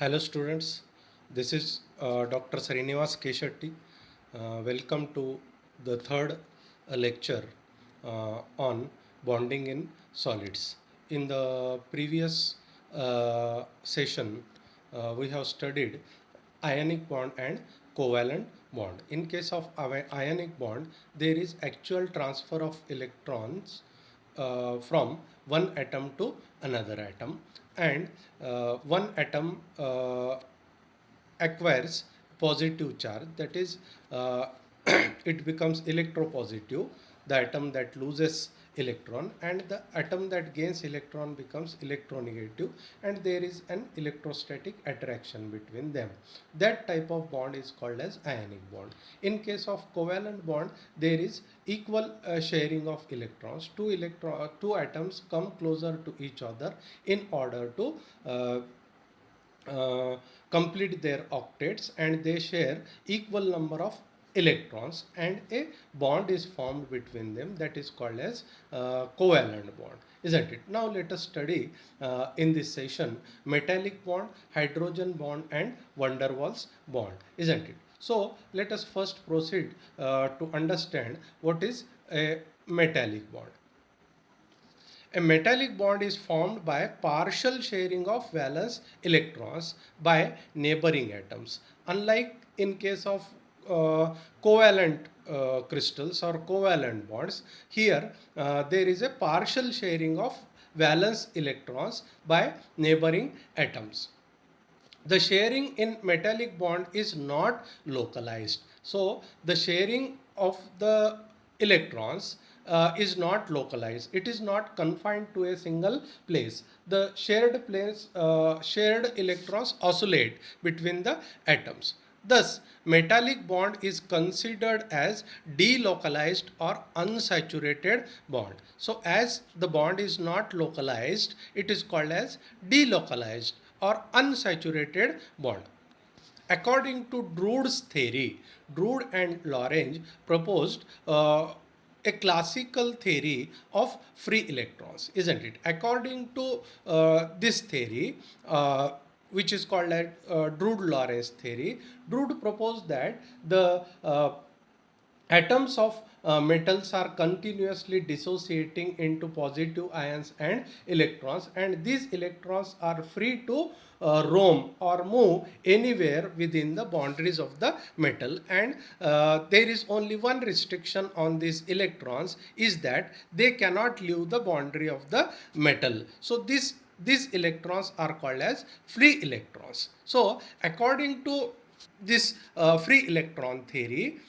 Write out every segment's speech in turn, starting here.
Hello students, this is Dr. Srinivas Keshetti. Welcome to the third lecture on bonding in solids. In the previous session, we have studied ionic bond and covalent bond. In case of ionic bond, there is actual transfer of electrons from one atom to another atom, and one atom acquires positive charge, that is it becomes electropositive, the atom that loses electron, and the atom that gains electron becomes electronegative, and there is an electrostatic attraction between them. That type of bond is called as ionic bond. In case of covalent bond, there is equal sharing of electrons. Two atoms come closer to each other in order to uh, complete their octets, and they share equal number of electrons, and a bond is formed between them, that is called as covalent bond, isn't it? Now let us study in this session metallic bond, hydrogen bond, and van der Waals bond, isn't it? So let us first proceed to understand what is a metallic bond. A metallic bond is formed by partial sharing of valence electrons by neighboring atoms. Unlike in case of covalent crystals or covalent bonds, here there is a partial sharing of valence electrons by neighboring atoms. The sharing in metallic bond is not localized. So the sharing of the electrons is not localized. It is not confined to a single place. The shared electrons oscillate between the atoms. Thus, metallic bond is considered as delocalized or unsaturated bond. So, as the bond is not localized, it is called as delocalized or unsaturated bond. According to Drude's theory, Drude and Lagrange proposed a classical theory of free electrons, isn't it? According to this theory, which is called Drude-Lagrange theory, Drude proposed that the atoms of metals are continuously dissociating into positive ions and electrons, and these electrons are free to roam or move anywhere within the boundaries of the metal, and there is only one restriction on these electrons, is that they cannot leave the boundary of the metal. So these electrons are called as free electrons. So according to this free electron theory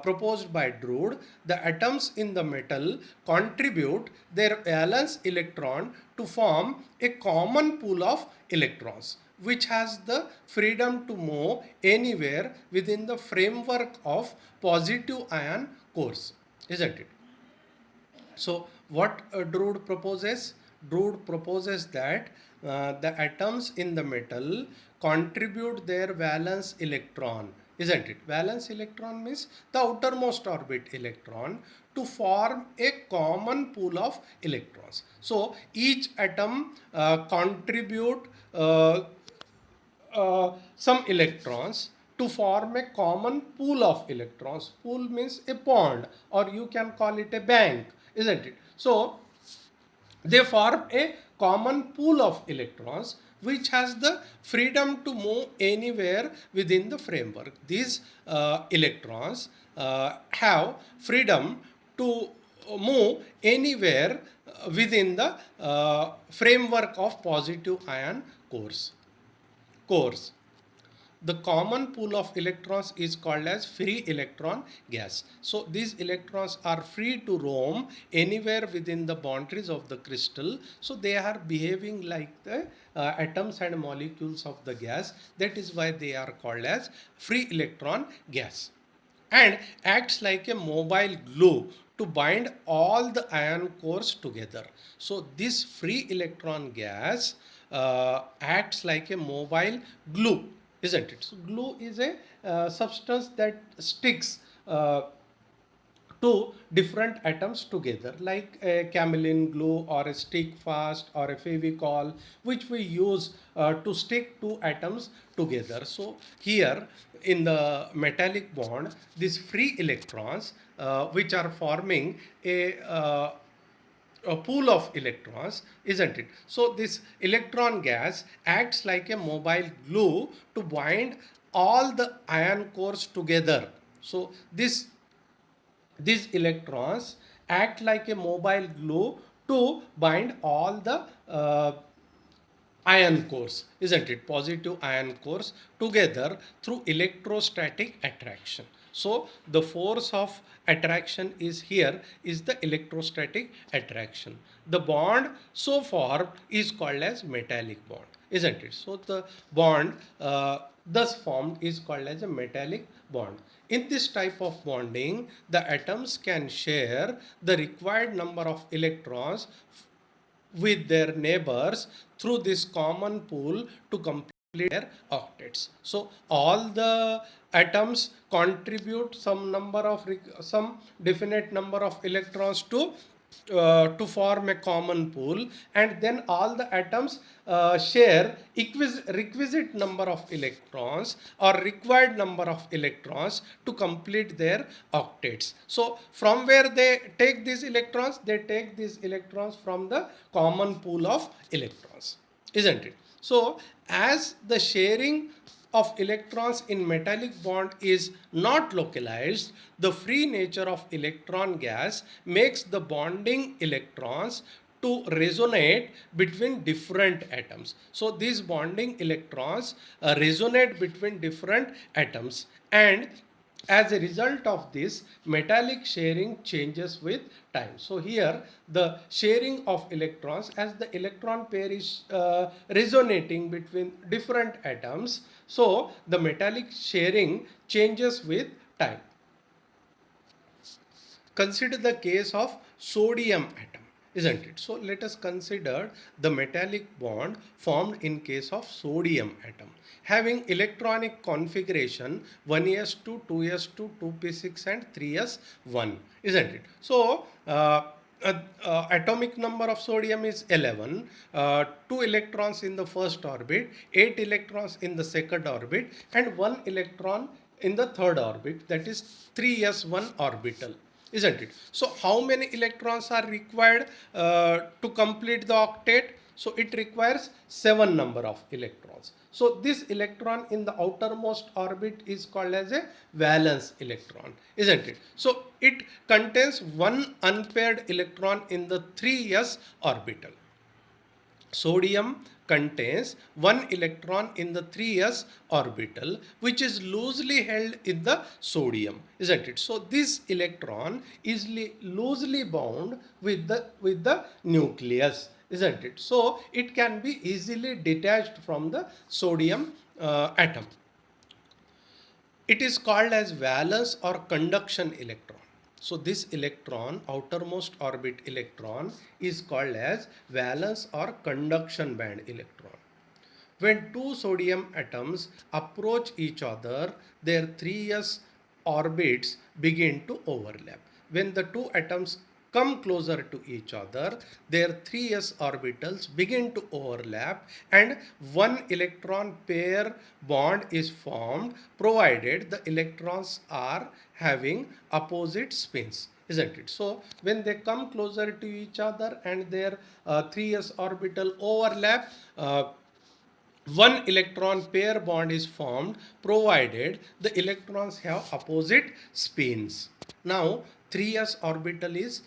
proposed by Drude, the atoms in the metal contribute their valence electron to form a common pool of electrons, which has the freedom to move anywhere within the framework of positive ion cores, isn't it? So what Drude proposes? Drude proposes that the atoms in the metal contribute their valence electron, isn't it? Valence electron means the outermost orbit electron, to form a common pool of electrons. So each atom contribute some electrons to form a common pool of electrons. Pool means a pond, or you can call it a bank, isn't it? So they form a common pool of electrons which has the freedom to move anywhere within the framework. These electrons have freedom to move anywhere within the framework of positive ion cores. The common pool of electrons is called as free electron gas. So these electrons are free to roam anywhere within the boundaries of the crystal. So they are behaving like the atoms and molecules of the gas. That is why they are called as free electron gas, and acts like a mobile glue to bind all the ion cores together. So this free electron gas acts like a mobile glue, isn't it? So glue is a substance that sticks two different atoms together, like a camelin glue or a stick fast or a fevicol, which we use to stick two atoms together. So here in the metallic bond, these free electrons which are forming a pool of electrons, isn't it? So this electron gas acts like a mobile glue to bind all the ion cores together. So these electrons act like a mobile glue to bind all the ion cores, isn't it? Positive ion cores together through electrostatic attraction. So the force of attraction is here is the electrostatic attraction. The bond so formed is called as metallic bond, isn't it? So the bond thus formed is called as a metallic bond. In this type of bonding, the atoms can share the required number of electrons with their neighbors through this common pool to complete their octets. So all the atoms contribute some definite number of electrons to form a common pool, and then all the atoms share requisite number of electrons or required number of electrons to complete their octets. So from where they take these electrons? They take these electrons from the common pool of electrons, isn't it? So as the sharing of electrons in metallic bond is not localized, the free nature of electron gas makes the bonding electrons to resonate between different atoms. So these bonding electrons resonate between different atoms, and as a result of this, metallic sharing changes with time. So here the sharing of electrons, as the electron pair is resonating between different atoms, so the metallic sharing changes with time. Consider the case of sodium atom, isn't it? So let us consider the metallic bond formed in case of sodium atom, having electronic configuration 1s2, 2s2, 2p6 and 3s1, isn't it? So atomic number of sodium is 11, 2 electrons in the first orbit, 8 electrons in the second orbit, and 1 electron in the third orbit, that is 3s1 orbital, isn't it? So how many electrons are required to complete the octet? So it requires 7 number of electrons. So this electron in the outermost orbit is called as a valence electron, isn't it? So it contains one unpaired electron in the 3s orbital. Sodium contains one electron in the 3s orbital, which is loosely held in the sodium, isn't it? So this electron is loosely bound with the nucleus, isn't it? So it can be easily detached from the sodium atom. It is called as valence or conduction electron. So this electron, outermost orbit electron, is called as valence or conduction band electron. When two sodium atoms approach each other, their 3s orbits begin to overlap. When the two atoms come closer to each other, their 3s orbitals begin to overlap and one electron pair bond is formed, provided the electrons are having opposite spins, isn't it? So when they come closer to each other and their 3s orbital overlap, one electron pair bond is formed, provided the electrons have opposite spins. Now 3s orbital is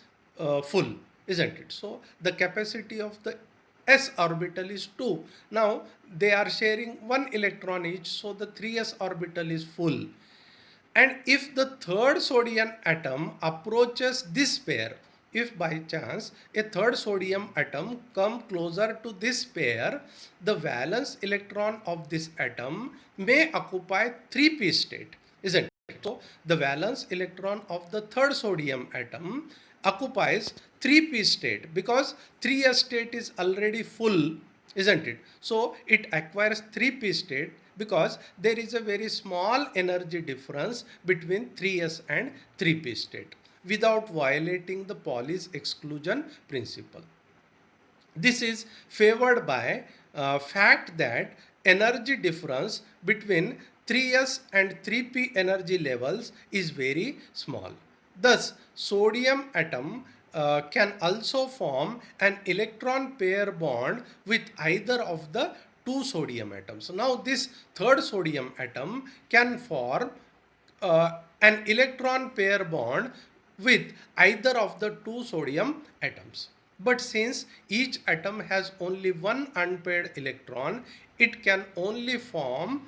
full, isn't it? So the capacity of the s orbital is 2. Now they are sharing one electron each, so the 3s orbital is full. And if the third sodium atom approaches this pair, if by chance a third sodium atom come closer to this pair, the valence electron of this atom may occupy 3p state, isn't it? So the valence electron of the third sodium atom occupies 3p state because 3s state is already full, isn't it? So it acquires 3p state because there is a very small energy difference between 3s and 3p state. without violating the Pauli's exclusion principle. This is favored by fact that energy difference between 3s and 3p energy levels is very small. Thus, sodium atom can also form an electron pair bond with either of the two sodium atoms. Now, this third sodium atom can form an electron pair bond with either of the two sodium atoms. But since each atom has only one unpaired electron, it can only form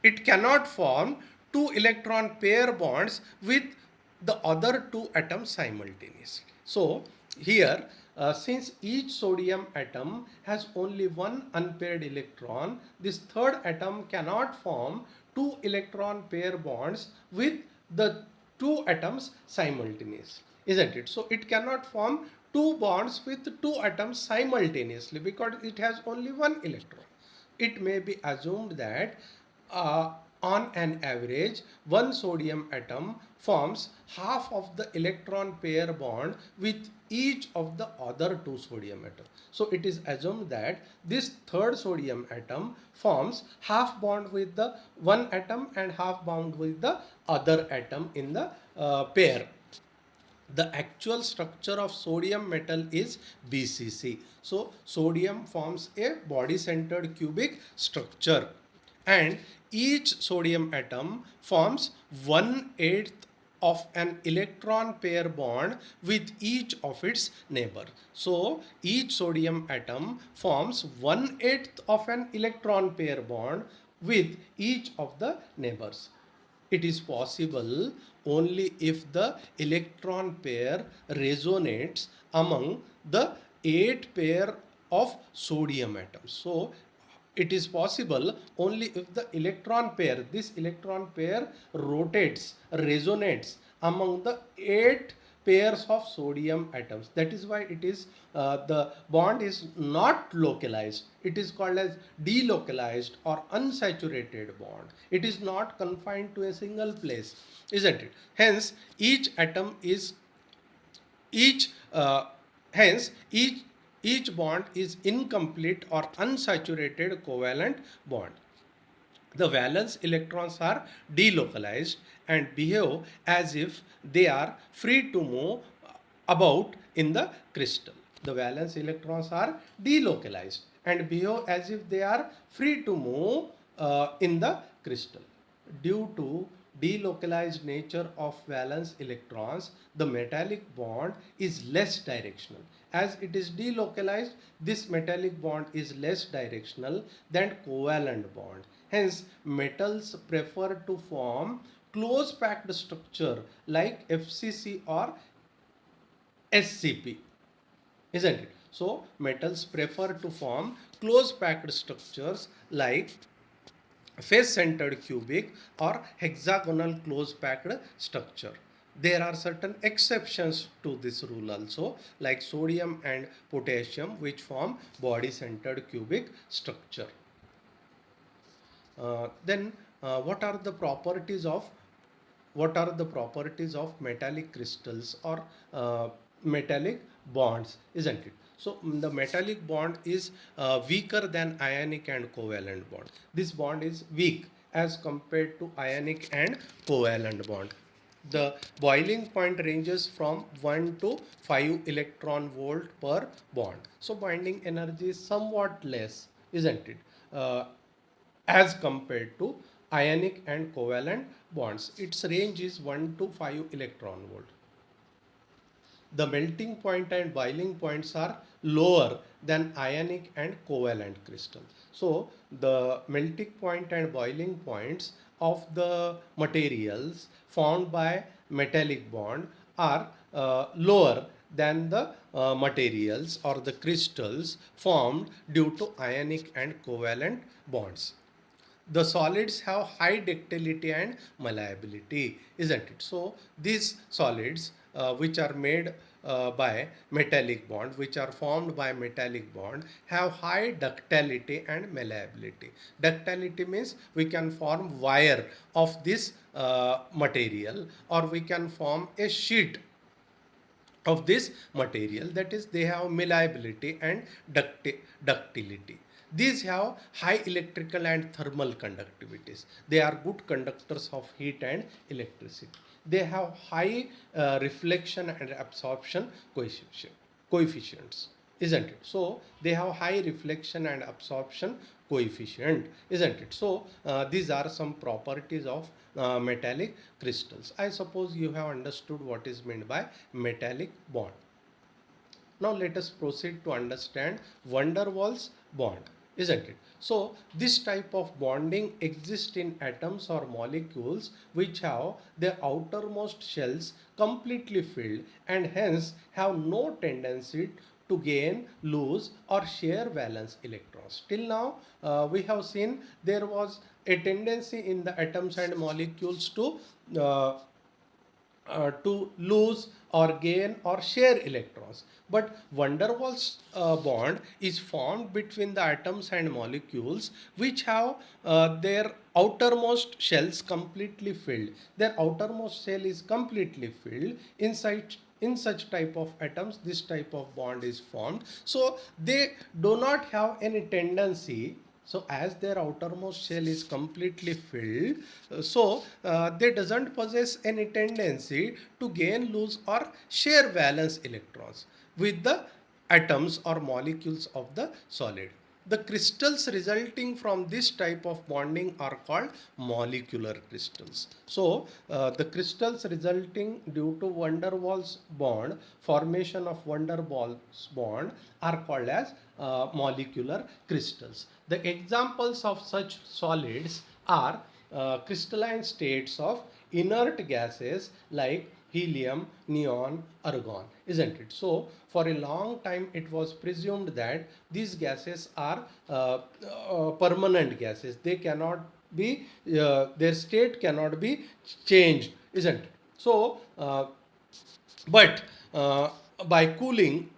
it cannot form two electron pair bonds with the other two atoms simultaneously. So here, since each sodium atom has only one unpaired electron, this third atom cannot form two electron pair bonds with the two atoms simultaneously, isn't it? So it cannot form two bonds with two atoms simultaneously because it has only one electron. It may be assumed that uh, on an average, one sodium atom forms half of the electron pair bond with each of the other two sodium atoms. So it is assumed that this third sodium atom forms half bond with the one atom and half bond with the other atom in the pair. The actual structure of sodium metal is BCC. So sodium forms a body centered cubic structure, and each sodium atom forms 1/8 of an electron pair bond with each of its neighbor. So each sodium atom forms 1/8 of an electron pair bond with each of the neighbors. It is possible only if the electron pair resonates among the 8 pair of sodium atoms. So it is possible only if the electron pair, this electron pair rotates, resonates among the 8 pairs of sodium atoms. That is why it is the bond is not localized. It is called as delocalized or unsaturated bond. It is not confined to a single place, isn't it? Hence, each atom is each hence each bond is incomplete or unsaturated covalent bond. The valence electrons are delocalized and behave as if they are free to move about in the crystal. The valence electrons are delocalized and behave as if they are free to move in the crystal. Due to delocalized nature of valence electrons, the metallic bond is less directional. As it is delocalized, this metallic bond is less directional than covalent bond. Hence, metals prefer to form close packed structure like FCC or SCP, isn't it? So, metals prefer to form close packed structures like face centered cubic or hexagonal close packed structure. There are certain exceptions to this rule also, like sodium and potassium, which form body centered cubic structure. Then what are the properties of metallic crystals or metallic bonds, isn't it? So the metallic bond is weaker than ionic and covalent bond. This bond is weak as compared to ionic and covalent bond. The boiling point ranges from 1 to 5 electron volt per bond. So binding energy is somewhat less, isn't it? As compared to ionic and covalent bonds. Its range is 1 to 5 electron volt. The melting point and boiling points are lower than ionic and covalent crystal. So the melting point and boiling points of the materials formed by metallic bond are lower than the materials or the crystals formed due to ionic and covalent bonds. The solids have high ductility and malleability, isn't it? So these solids which are made by metallic bond, which are formed by metallic bond, have high ductility and malleability. Ductility means we can form wire of this material, or we can form a sheet of this material, that is they have malleability and ductility. These have high electrical and thermal conductivities. They are good conductors of heat and electricity. They have high reflection and absorption coefficients, isn't it? So they have high reflection and absorption coefficient, isn't it? So these are some properties of metallic crystals. I suppose you have understood what is meant by metallic bond. Now let us proceed to understand van der Waals bond, isn't it? So this type of bonding exists in atoms or molecules which have their outermost shells completely filled and hence have no tendency to gain, lose or share valence electrons. Till now we have seen there was a tendency in the atoms and molecules uh, to lose or gain or share electrons. But van der Waals bond is formed between the atoms and molecules which have their outermost shells completely filled. Their outermost shell is completely filled. In such type of atoms, this type of bond is formed. So they do not have any tendency, so as their outermost shell is completely filled, they doesn't possess any tendency to gain, lose or share valence electrons with the atoms or molecules of the solid. The crystals resulting from this type of bonding are called molecular crystals. So, the crystals resulting due to van der Waals bond, formation of van der Waals bond, are called as molecular crystals. The examples of such solids are crystalline states of inert gases like helium, neon, argon, isn't it? So, for a long time it was presumed that these gases are permanent gases. They cannot be, their state cannot be changed, isn't it? So, but by cooling,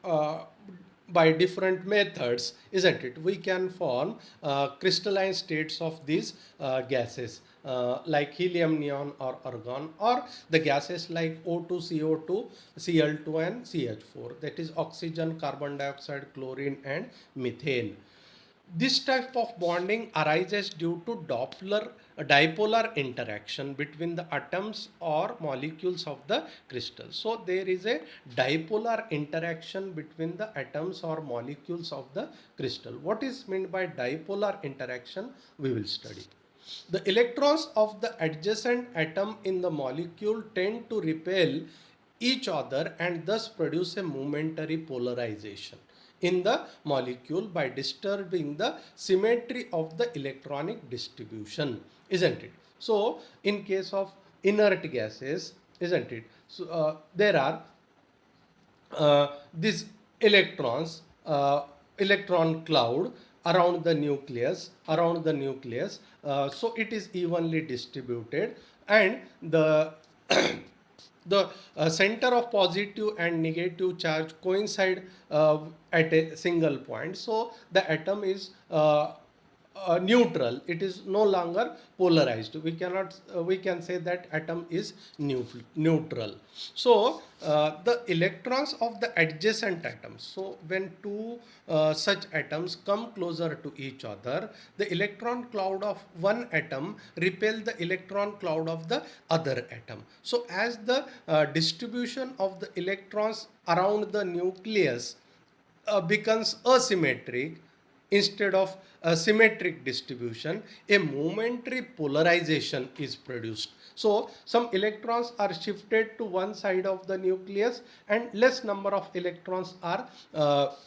by different methods, isn't it, we can form crystalline states of these gases like helium, neon or argon, or the gases like O2, CO2, Cl2 and CH4, that is oxygen, carbon dioxide, chlorine and methane. This type of bonding arises due to dipolar interaction between the atoms or molecules of the crystal. So there is a dipolar interaction between the atoms or molecules of the crystal. What is meant by dipolar interaction? We will study. The electrons of the adjacent atom in the molecule tend to repel each other and thus produce a momentary polarization in the molecule by disturbing the symmetry of the electronic distribution, isn't it? So, in case of inert gases, isn't it? So, there are these electrons, electron cloud around the nucleus, so it is evenly distributed, and the the center of positive and negative charge coincide at a single point, so the atom is neutral. It is no longer polarized. We cannot we can say that atom is neutral. So the electrons of the adjacent atoms, so when two such atoms come closer to each other, the electron cloud of one atom repel the electron cloud of the other atom. So as the distribution of the electrons around the nucleus becomes asymmetric instead of a symmetric distribution, a momentary polarization is produced. So some electrons are shifted to one side of the nucleus and less number of electrons are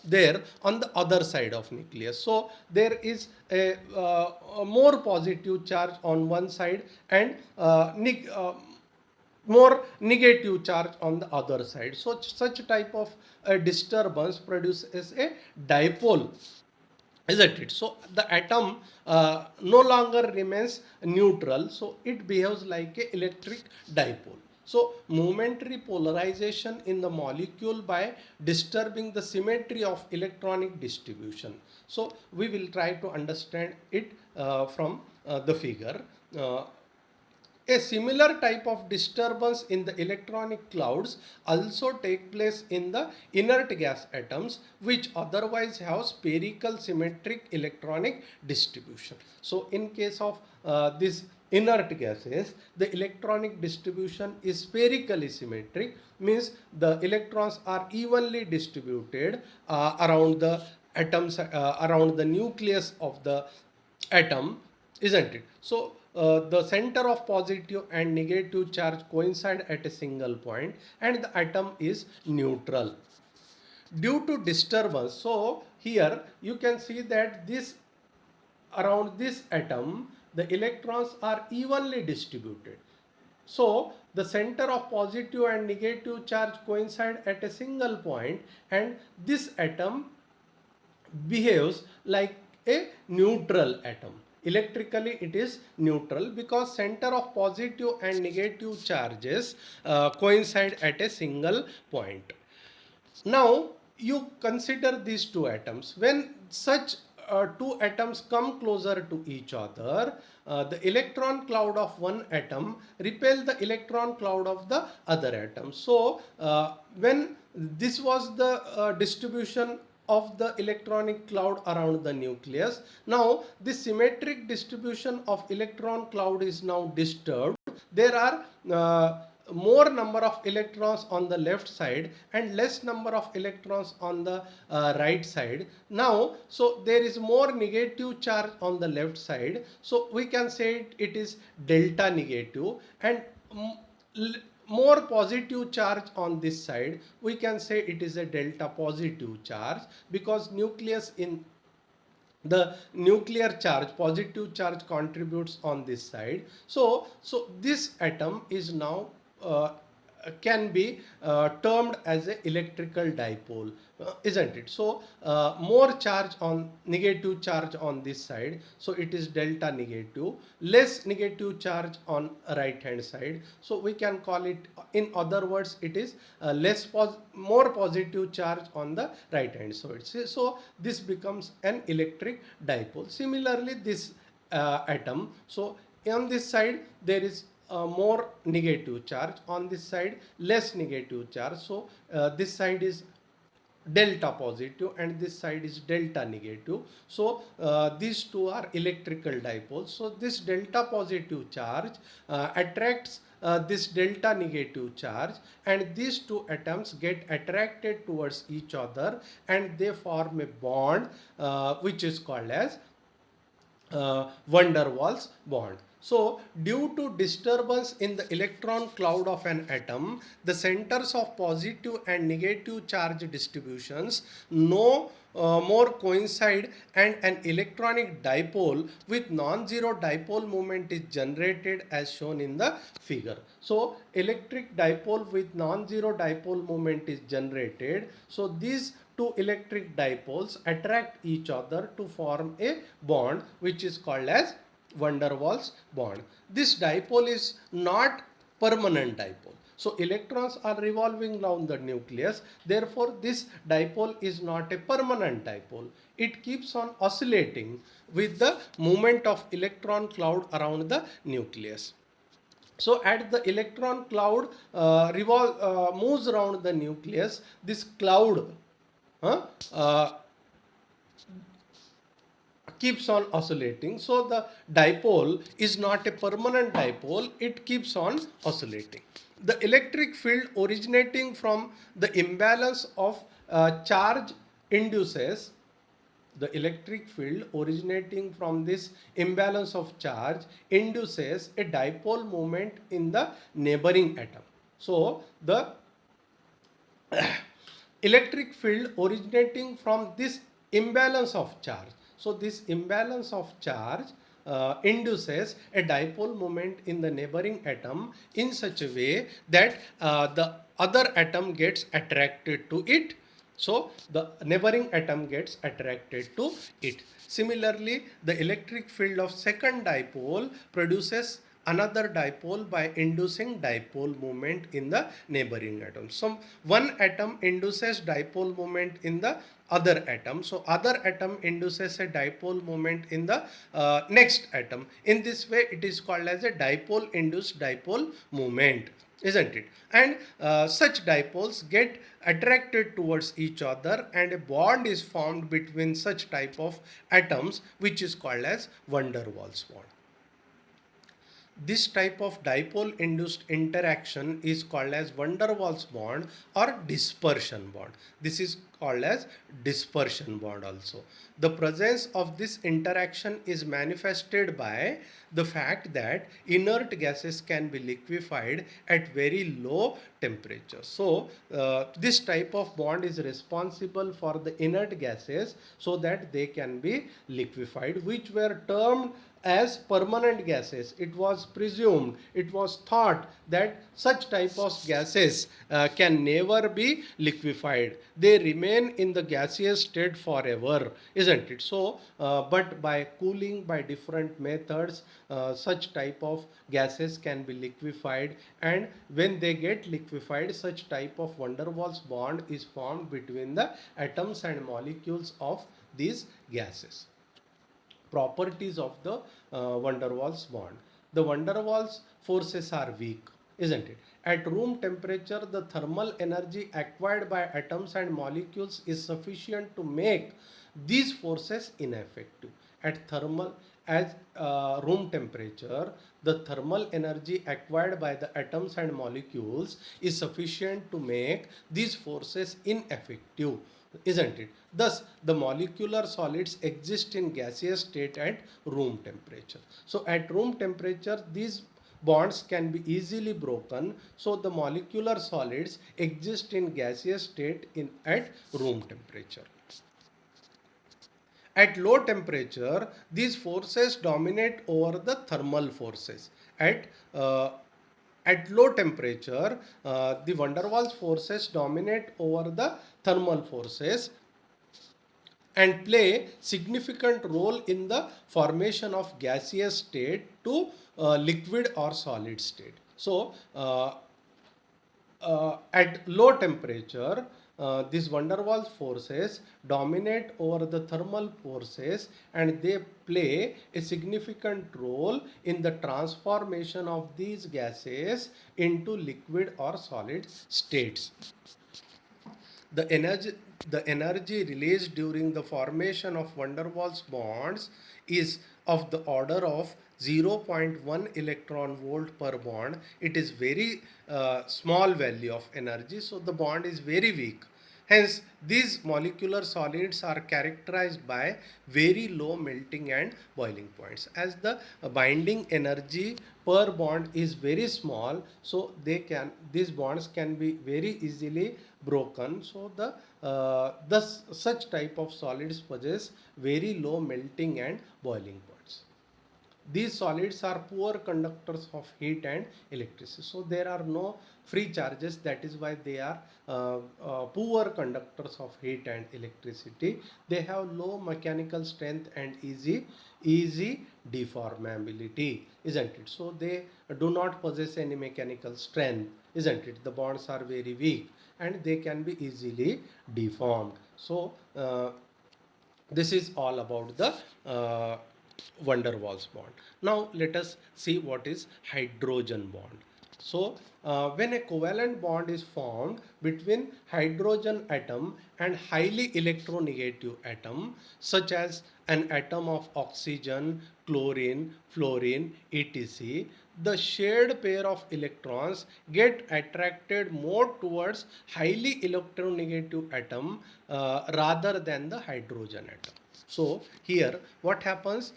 there on the other side of nucleus. So there is a more positive charge on one side and more negative charge on the other side. So such type of disturbance produces a dipole, isn't it? So the atom no longer remains neutral, so it behaves like a electric dipole. So momentary polarization in the molecule by disturbing the symmetry of electronic distribution. So we will try to understand it from the figure. Uh, a similar type of disturbance in the electronic clouds also take place in the inert gas atoms, which otherwise have spherical symmetric electronic distribution. So in case of this inert gases, the electronic distribution is spherically symmetric, means the electrons are evenly distributed around the atoms, around the nucleus of the atom, isn't it? So the center of positive and negative charge coincide at a single point and the atom is neutral due to disturbance. So here you can see that this, around this atom the electrons are evenly distributed. So the center of positive and negative charge coincide at a single point and this atom behaves like a neutral atom. Electrically it is neutral because center of positive and negative charges coincide at a single point. Now you consider these two atoms. When such two atoms come closer to each other, the electron cloud of one atom repel the electron cloud of the other atom. So when this was the distribution of the electronic cloud around the nucleus, now this symmetric distribution of electron cloud is now disturbed. There are more number of electrons on the left side and less number of electrons on the right side. Now so there is more negative charge on the left side, so we can say it is delta negative, and more positive charge on this side, we can say it is a delta positive charge, because nucleus in the nuclear charge, positive charge contributes on this side. So this atom is now can be termed as a electrical dipole, isn't it? So more charge on, negative charge on this side, so it is delta negative, less negative charge on right hand side, so we can call it, in other words, it is more positive charge on the right hand side. So this becomes an electric dipole. Similarly this atom, so on this side there is more negative charge, on this side less negative charge, so this side is delta positive and this side is delta negative. So these two are electrical dipoles. So this delta positive charge attracts this delta negative charge, and these two atoms get attracted towards each other and they form a bond which is called as van der Waals bond. So, due to disturbance in the electron cloud of an atom, the centers of positive and negative charge distributions no more coincide, and an electronic dipole with non-zero dipole moment is generated as shown in the figure. So, electric dipole with non-zero dipole moment is generated. So, these two electric dipoles attract each other to form a bond which is called as van der Waals bond. This dipole is not permanent dipole. So electrons are revolving around the nucleus. Therefore, this dipole is not a permanent dipole. It keeps on oscillating with the movement of electron cloud around the nucleus. So at the electron cloud moves around the nucleus, this cloud uh, keeps on oscillating. So the dipole is not a permanent dipole, it keeps on oscillating. The electric field originating from the imbalance of charge induces, the electric field originating from this imbalance of charge induces a dipole moment in the neighboring atom. So the electric field originating from this imbalance of charge. So this imbalance of charge induces a dipole moment in the neighboring atom in such a way that the other atom gets attracted to it. So the neighboring atom gets attracted to it. Similarly, the electric field of second dipole produces another dipole by inducing dipole moment in the neighboring atom. So one atom induces dipole moment in the other atom. So other atom induces a dipole moment in the next atom. In this way, it is called as a dipole induced dipole moment, isn't it? And such dipoles get attracted towards each other, and a bond is formed between such type of atoms, which is called as van der Waals bond. This type of dipole induced interaction is called as van der Waals bond or dispersion bond. This is called as dispersion bond also. The presence of this interaction is manifested by the fact that inert gases can be liquefied at very low temperature. So this type of bond is responsible for the inert gases so that they can be liquefied, which were termed as permanent gases. It was presumed, it was thought that such type of gases can never be liquefied. They remain in the gaseous state forever, isn't it? So but by cooling, by different methods, such type of gases can be liquefied, and when they get liquefied, such type of van der Waals bond is formed between the atoms and molecules of these gases. Properties of the van der Waals bond. The van der Waals forces are weak, isn't it? At room temperature, the thermal energy acquired by atoms and molecules is sufficient to make these forces ineffective. At thermal as room temperature, the thermal energy acquired by the atoms and molecules is sufficient to make these forces ineffective, isn't it? Thus, the molecular solids exist in gaseous state at room temperature. So, at room temperature, these bonds can be easily broken. So, the molecular solids exist in gaseous state at room temperature. At low temperature, these forces dominate over the thermal forces. At at low temperature, the van der Waals forces dominate over the thermal forces and play significant role in the formation of gaseous state to liquid or solid state. So, at low temperature, these van der Waals forces dominate over the thermal forces, and they play a significant role in the transformation of these gases into liquid or solid states. The energy, the energy released during the formation of van der Waals bonds is of the order of 0.1 electron volt per bond. It is very small value of energy, so the bond is very weak. Hence, these molecular solids are characterized by very low melting and boiling points. As the binding energy per bond is very small, so these bonds can be very easily broken. So thus such type of solids possess very low melting and boiling points. These solids are poor conductors of heat and electricity. So there are no free charges. That is why they are poor conductors of heat and electricity. They have low mechanical strength and easy deformability, isn't it? So they do not possess any mechanical strength, isn't it? The bonds are very weak and they can be easily deformed. So this is all about the van der Waals bond. Now let us see what is hydrogen bond. So when a covalent bond is formed between hydrogen atom and highly electronegative atom, such as an atom of oxygen, chlorine, fluorine, etc., the shared pair of electrons get attracted more towards highly electronegative atom rather than the hydrogen atom. So here what happens,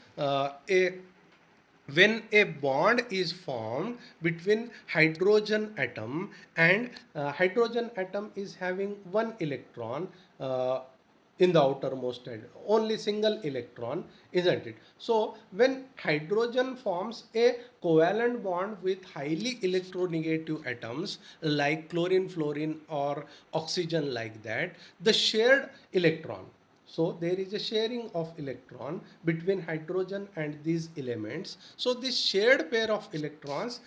when a bond is formed between hydrogen atom and hydrogen atom is having one electron in the outermost end, only single electron, isn't it? So when hydrogen forms a covalent bond with highly electronegative atoms like chlorine, fluorine or oxygen like that, the shared electron, So there is a sharing of electron between hydrogen and these elements. So this shared pair of electrons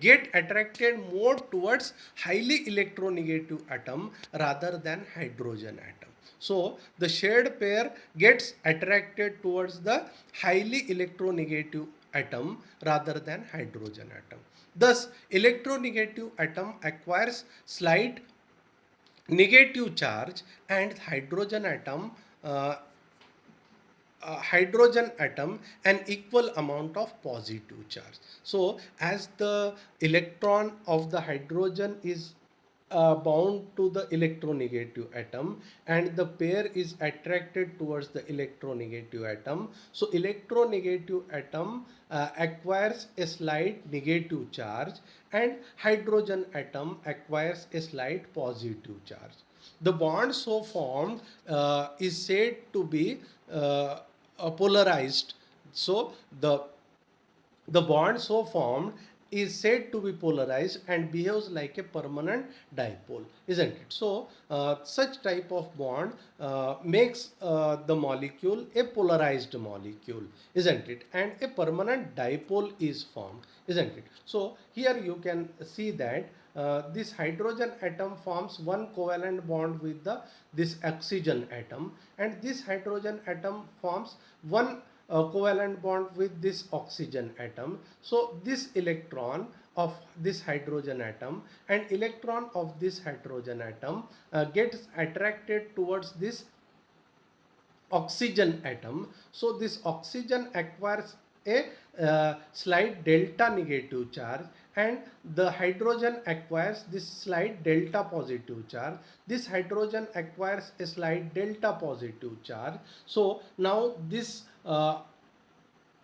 get attracted more towards highly electronegative atom rather than hydrogen atom. So the shared pair gets attracted towards the highly electronegative atom rather than hydrogen atom. Thus, electronegative atom acquires slight negative charge and uh, hydrogen atom an equal amount of positive charge. So as the electron of the hydrogen is bound to the electronegative atom and the pair is attracted towards the electronegative atom, so electronegative atom acquires a slight negative charge and hydrogen atom acquires a slight positive charge. The bond so formed is said to be polarized. So the bond so formed is said to be polarized and behaves like a permanent dipole, isn't it? So such type of bond makes the molecule a polarized molecule, isn't it? And a permanent dipole is formed, isn't it? So here you can see that this hydrogen atom forms one covalent bond with the this oxygen atom, and this hydrogen atom forms one covalent bond with this oxygen atom. So this electron of this hydrogen atom and electron of this hydrogen atom gets attracted towards this oxygen atom. So this oxygen acquires a slight delta negative charge and the hydrogen acquires this slight delta positive charge. This hydrogen acquires a slight delta positive charge. So now this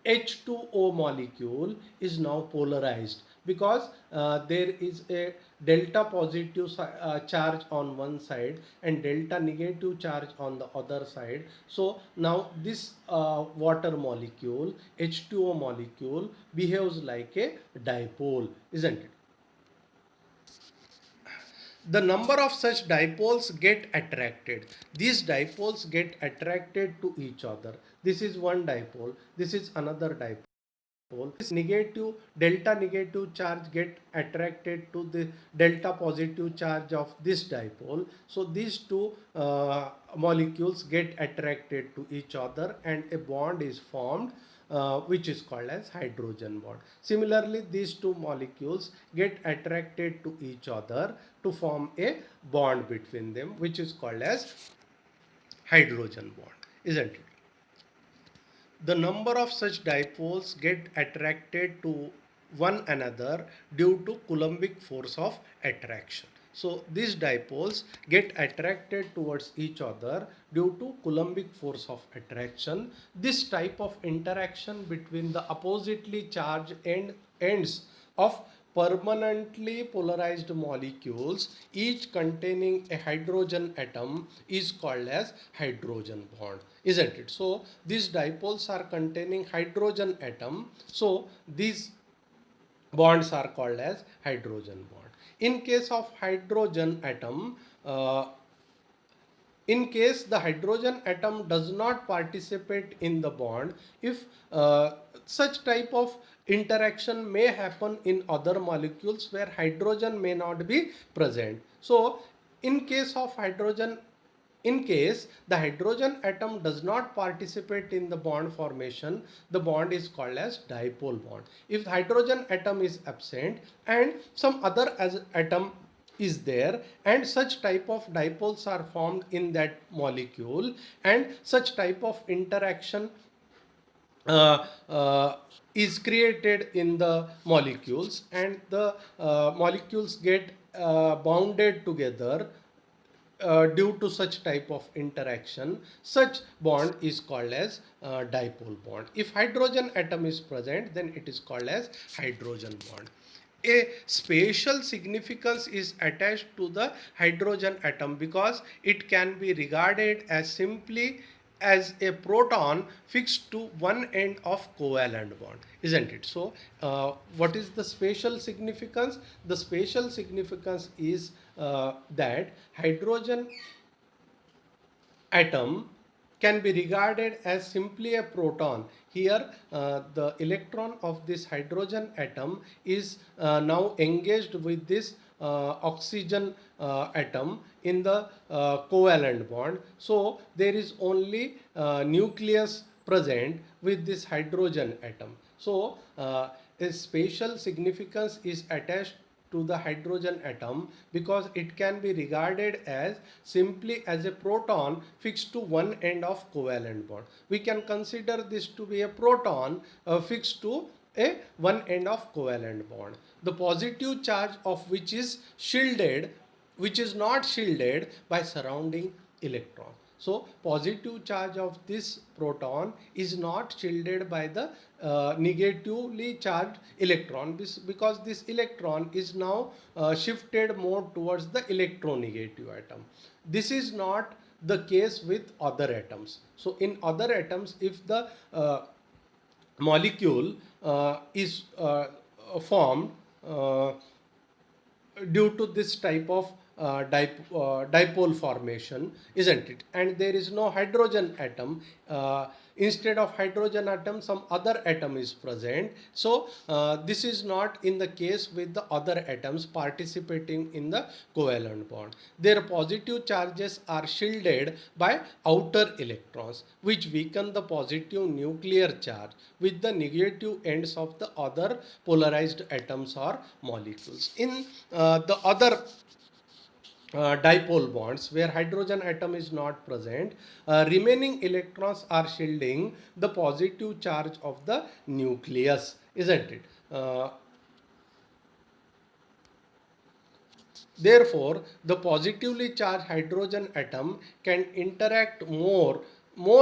H2O molecule is now polarized because there is a delta positive charge on one side and delta negative charge on the other side. So now this water molecule, H2O molecule, behaves like a dipole, isn't it? The number of such dipoles get attracted. These dipoles get attracted to each other. This is one dipole, this is another dipole. This negative delta negative charge get attracted to the delta positive charge of this dipole. So these two molecules get attracted to each other and a bond is formed which is called as hydrogen bond. Similarly, these two molecules get attracted to each other to form a bond between them, which is called as hydrogen bond, isn't it? The number of such dipoles get attracted to one another due to Coulombic force of attraction. So these dipoles get attracted towards each other due to Coulombic force of attraction. This type of interaction between the oppositely charged ends of permanently polarized molecules, each containing a hydrogen atom, is called as hydrogen bond, isn't it? So these dipoles are containing hydrogen atom, so these bonds are called as hydrogen bond. In case of hydrogen atom, in case the hydrogen atom does not participate in the bond, if such type of interaction may happen in other molecules where hydrogen may not be present. So in case of hydrogen, in case the hydrogen atom does not participate in the bond formation, the bond is called as dipole bond. If the hydrogen atom is absent and some other atom is there and such type of dipoles are formed in that molecule and such type of interaction uh, uh, is created in the molecules and the molecules get bounded together due to such type of interaction, such bond is called as dipole bond. If hydrogen atom is present, then it is called as hydrogen bond. A spatial significance is attached to the hydrogen atom because it can be regarded as simply as a proton fixed to one end of covalent bond, isn't it? So what is the spatial significance? The spatial significance is that hydrogen atom can be regarded as simply a proton. Here, the electron of this hydrogen atom is now engaged with this oxygen atom in the covalent bond. So there is only nucleus present with this hydrogen atom. So a special significance is attached to the hydrogen atom because it can be regarded as simply as a proton fixed to one end of covalent bond. We can consider this to be a proton fixed to a one end of covalent bond. The positive charge of which is not shielded by surrounding electron. So positive charge of this proton is not shielded by the negatively charged electron because this electron is now shifted more towards the electronegative atom. This is not the case with other atoms. So in other atoms, if the molecule is formed uh, due to this type of dipole formation, isn't it? And there is no hydrogen atom. Instead of hydrogen atom, some other atom is present. So this is not in the case with the other atoms participating in the covalent bond. Their positive charges are shielded by outer electrons, which weaken the positive nuclear charge with the negative ends of the other polarized atoms or molecules. In the other dipole bonds where hydrogen atom is not present, remaining electrons are shielding the positive charge of the nucleus, isn't it? Therefore, the positively charged hydrogen atom can interact more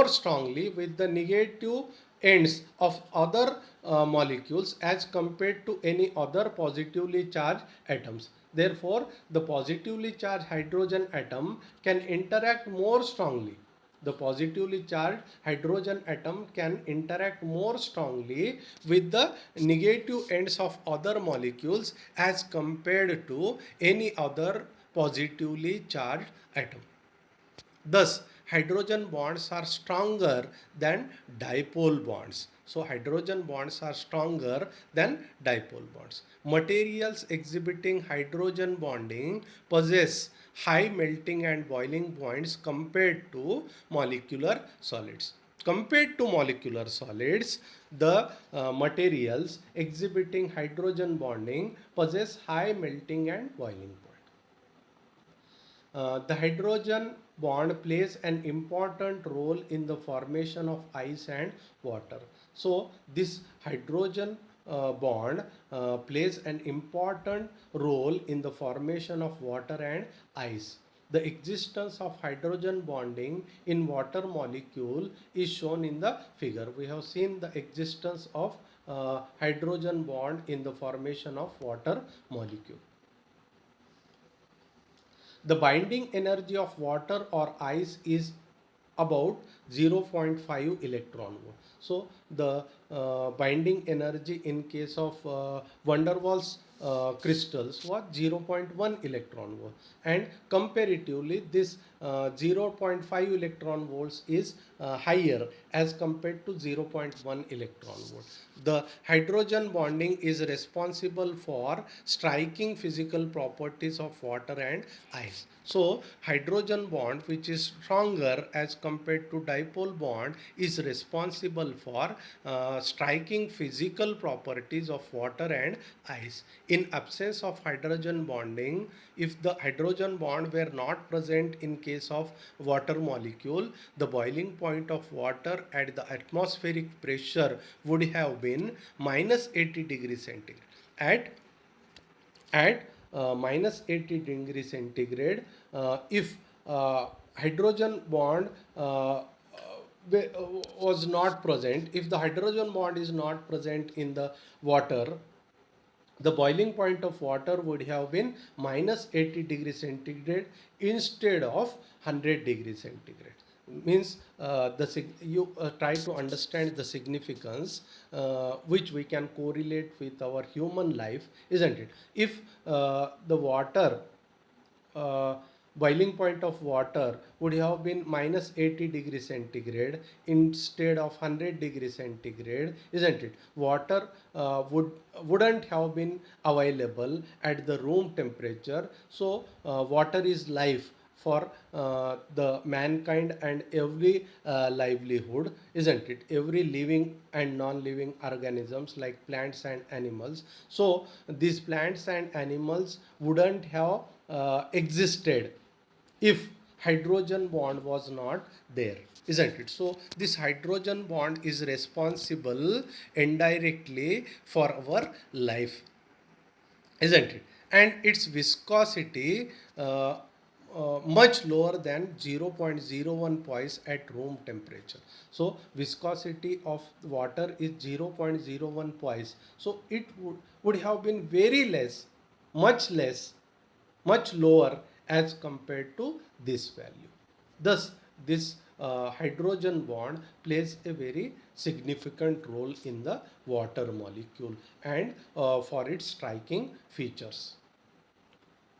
strongly with the negative ends of other molecules as compared to any other positively charged atoms. Therefore, the positively charged hydrogen atom can interact more strongly. The positively charged hydrogen atom can interact more strongly with the negative ends of other molecules as compared to any other positively charged atom. Thus, hydrogen bonds are stronger than dipole bonds. So, hydrogen bonds are stronger than dipole bonds. Materials exhibiting hydrogen bonding possess high melting and boiling points compared to molecular solids. Compared to molecular solids, the materials exhibiting hydrogen bonding possess high melting and boiling point. The hydrogen bond plays an important role in the formation of ice and water. So, this hydrogen bond plays an important role in the formation of water and ice. The existence of hydrogen bonding in water molecule is shown in the figure. We have seen the existence of hydrogen bond in the formation of water molecule. The binding energy of water or ice is about 0.5 electron volt. So the binding energy in case of van der Waals crystals was 0.1 electron volt, and comparatively this 0.5 electron volts is higher as compared to 0.1 electron volt. The hydrogen bonding is responsible for striking physical properties of water and ice. So hydrogen bond, which is stronger as compared to dipole bond, is responsible for striking physical properties of water and ice. In absence of hydrogen bonding, if the hydrogen bond were not present in case of water molecule, the boiling point of water at the atmospheric pressure would have been minus 80 degrees centigrade. At minus 80 degree centigrade, if hydrogen bond was not present, if the hydrogen bond is not present in the water, the boiling point of water would have been minus 80 degree centigrade instead of 100 degree centigrade. Means you try to understand the significance which we can correlate with our human life, isn't it? If the water uh, boiling point of water would have been minus 80 degrees centigrade instead of 100 degrees centigrade, isn't it? Water wouldn't have been available at the room temperature. So water is life for the mankind and every livelihood, isn't it? Every living and non-living organisms like plants and animals. So these plants and animals wouldn't have existed if hydrogen bond was not there, isn't it? So this hydrogen bond is responsible indirectly for our life, isn't it? And its viscosity much lower than 0.01 poise at room temperature. So viscosity of water is 0.01 poise. So it would have been very less, less, much lower as compared to this value. Thus, this hydrogen bond plays a very significant role in the water molecule and for its striking features.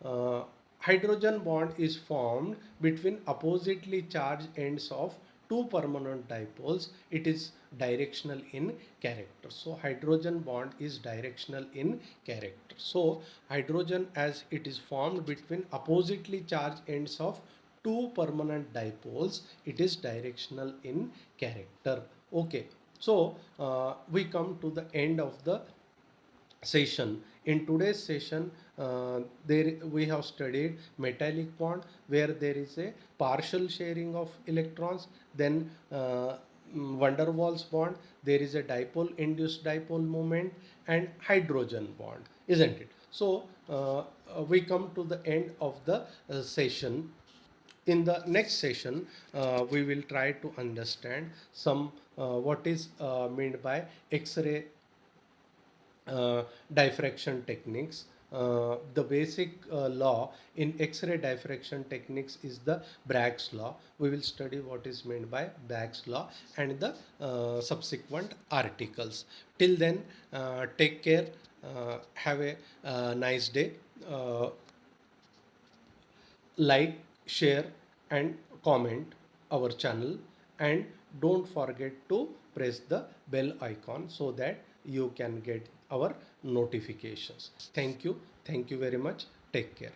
Uh, Hydrogen bond is formed between oppositely charged ends of two permanent dipoles. It is directional in character. So hydrogen bond is directional in character. So hydrogen, as it is formed between oppositely charged ends of two permanent dipoles, it is directional in character. Okay. So we come to the end of the session. In today's session, there we have studied metallic bond where there is a partial sharing of electrons. Then van der Waals bond, there is a dipole induced dipole moment, and hydrogen bond, isn't it? So we come to the end of the session. In the next session, we will try to understand some what is meant by X-ray diffraction techniques. The basic law in X-ray diffraction techniques is the Bragg's law. We will study what is meant by Bragg's law and the subsequent articles. Till then, take care. Have a nice day. Like, share, and comment our channel, and don't forget to press the bell icon so that you can get our notifications. Thank you very much. Take care.